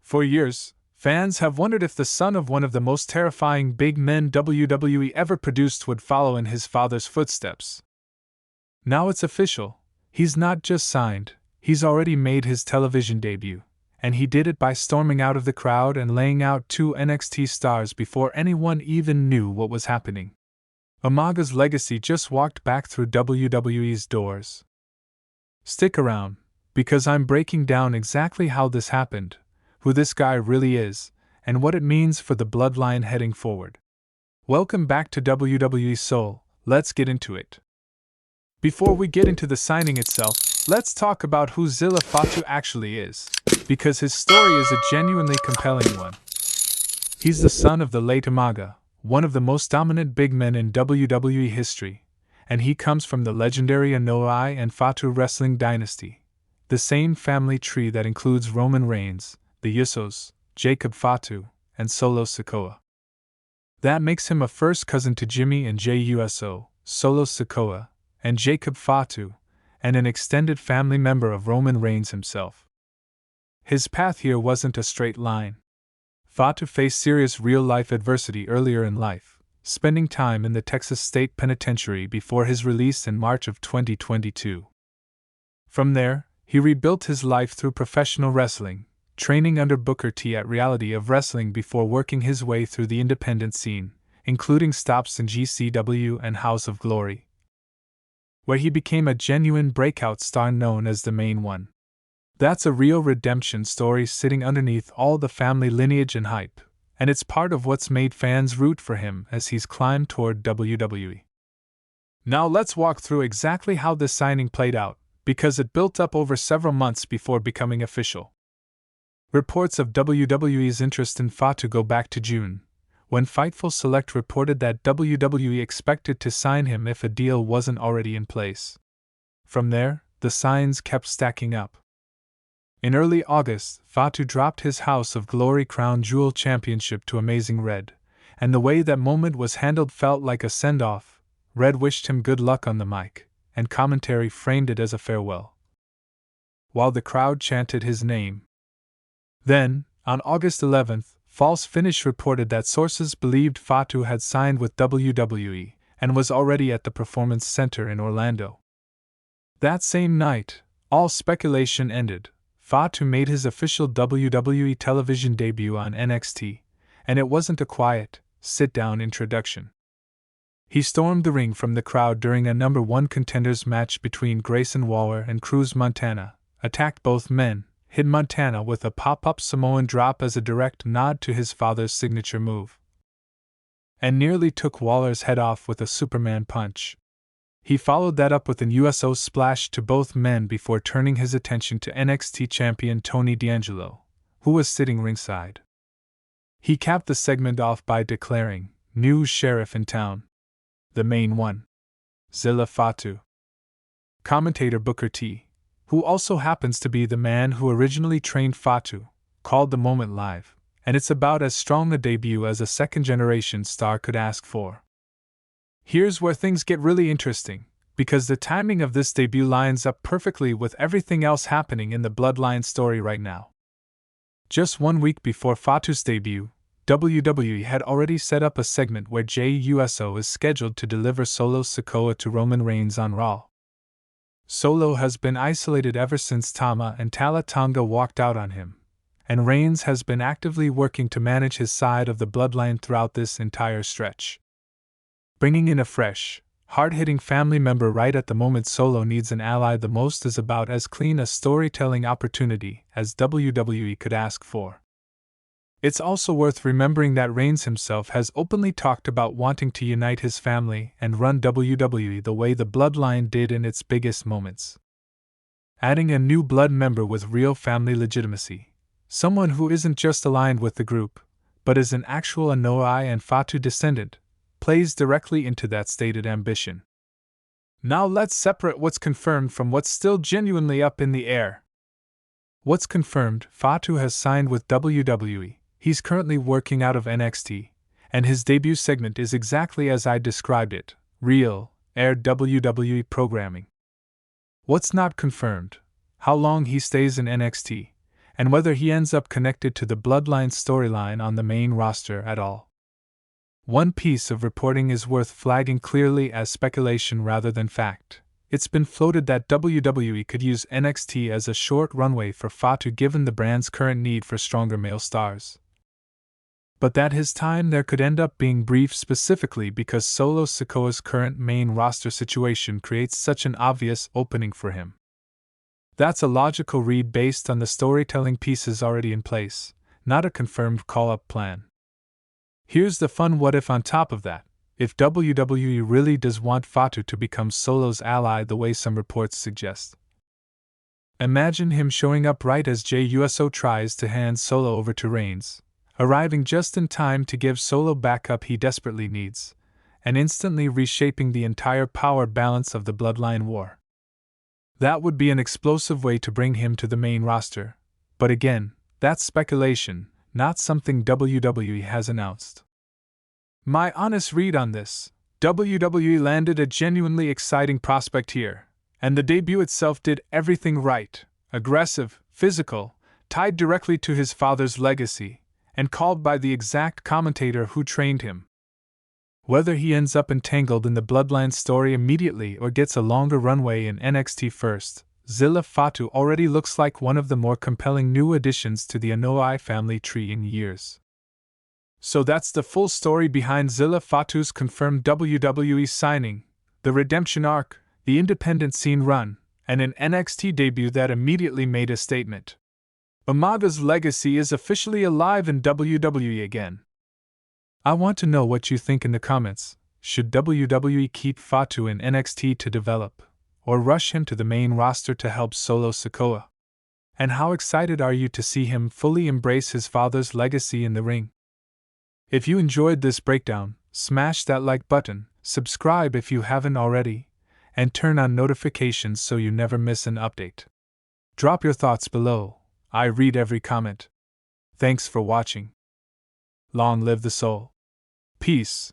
For years, fans have wondered if the son of one of the most terrifying big men WWE ever produced would follow in his father's footsteps. Now it's official. He's not just signed, he's already made his television debut, and he did it by storming out of the crowd and laying out 2 NXT stars before anyone even knew what was happening. Umaga's legacy just walked back through WWE's doors. Stick around, because I'm breaking down exactly how this happened, who this guy really is, and what it means for the Bloodline heading forward. Welcome back to WWE Soul, let's get into it. Before we get into the signing itself, let's talk about who Zilla Fatu actually is, because his story is a genuinely compelling one. He's the son of the late Umaga, one of the most dominant big men in WWE history, and he comes from the legendary Anoa'i and Fatu wrestling dynasty, the same family tree that includes Roman Reigns, the Usos, Jacob Fatu, and Solo Sikoa. That makes him a first cousin to Jimmy and Jey Uso, Solo Sikoa, and Jacob Fatu, and an extended family member of Roman Reigns himself. His path here wasn't a straight line. Fatu faced serious real-life adversity earlier in life, spending time in the Texas State Penitentiary before his release in March of 2022. From there, he rebuilt his life through professional wrestling, training under Booker T at Reality of Wrestling before working his way through the independent scene, including stops in GCW and House of Glory, where he became a genuine breakout star known as the Main One. That's a real redemption story sitting underneath all the family lineage and hype, and it's part of what's made fans root for him as he's climbed toward WWE. Now let's walk through exactly how this signing played out, because it built up over several months before becoming official. Reports of WWE's interest in Fatu go back to June, when Fightful Select reported that WWE expected to sign him if a deal wasn't already in place. From there, the signs kept stacking up. In early August, Fatu dropped his House of Glory Crown Jewel Championship to Amazing Red, and the way that moment was handled felt like a send-off. Red wished him good luck on the mic, and commentary framed it as a farewell, while the crowd chanted his name. Then, on August 11th, False Finish reported that sources believed Fatu had signed with WWE and was already at the Performance Center in Orlando. That same night, all speculation ended. Fatu made his official WWE television debut on NXT, and it wasn't a quiet, sit-down introduction. He stormed the ring from the crowd during a number 1 contenders match between Grayson and Cruz Montana, attacked both men, hit Montana with a pop-up Samoan drop as a direct nod to his father's signature move, and nearly took Waller's head off with a Superman punch. He followed that up with an USO splash to both men before turning his attention to NXT champion Tony D'Angelo, who was sitting ringside. He capped the segment off by declaring, "New sheriff in town. The Main One. Zilla Fatu." Commentator Booker T, who also happens to be the man who originally trained Fatu, called the moment live, and it's about as strong a debut as a second-generation star could ask for. Here's where things get really interesting, because the timing of this debut lines up perfectly with everything else happening in the Bloodline story right now. Just 1 week before Fatu's debut, WWE had already set up a segment where Jey Uso is scheduled to deliver Solo Sikoa to Roman Reigns on Raw. Solo has been isolated ever since Tama and Tala Tonga walked out on him, and Reigns has been actively working to manage his side of the Bloodline throughout this entire stretch. Bringing in a fresh, hard-hitting family member right at the moment Solo needs an ally the most is about as clean a storytelling opportunity as WWE could ask for. It's also worth remembering that Reigns himself has openly talked about wanting to unite his family and run WWE the way the Bloodline did in its biggest moments. Adding a new blood member with real family legitimacy, someone who isn't just aligned with the group, but is an actual Anoa'i and Fatu descendant, plays directly into that stated ambition. Now let's separate what's confirmed from what's still genuinely up in the air. What's confirmed: Fatu has signed with WWE. He's currently working out of NXT, and his debut segment is exactly as I described it: real, aired WWE programming. What's not confirmed: how long he stays in NXT, and whether he ends up connected to the Bloodline storyline on the main roster at all. One piece of reporting is worth flagging clearly as speculation rather than fact. It's been floated that WWE could use NXT as a short runway for Fatu given the brand's current need for stronger male stars. But that his time there could end up being brief specifically because Solo Sikoa's current main roster situation creates such an obvious opening for him. That's a logical read based on the storytelling pieces already in place, not a confirmed call-up plan. Here's the fun what if on top of that. If WWE really does want Fatu to become Solo's ally the way some reports suggest. Imagine him showing up right as Jey Uso tries to hand Solo over to Reigns, arriving just in time to give Solo backup he desperately needs, and instantly reshaping the entire power balance of the Bloodline war. That would be an explosive way to bring him to the main roster, but again, that's speculation, not something WWE has announced. My honest read on this, WWE landed a genuinely exciting prospect here, and the debut itself did everything right, aggressive, physical, tied directly to his father's legacy, and called by the exact commentator who trained him. Whether he ends up entangled in the Bloodline story immediately or gets a longer runway in NXT first, Zilla Fatu already looks like one of the more compelling new additions to the Anoa'i family tree in years. So that's the full story behind Zilla Fatu's confirmed WWE signing, the redemption arc, the independent scene run, and an NXT debut that immediately made a statement. Umaga's legacy is officially alive in WWE again. I want to know what you think in the comments. Should WWE keep Fatu in NXT to develop, or rush him to the main roster to help Solo Sikoa? And how excited are you to see him fully embrace his father's legacy in the ring? If you enjoyed this breakdown, smash that like button, subscribe if you haven't already, and turn on notifications so you never miss an update. Drop your thoughts below, I read every comment. Thanks for watching. Long live the soul. Peace.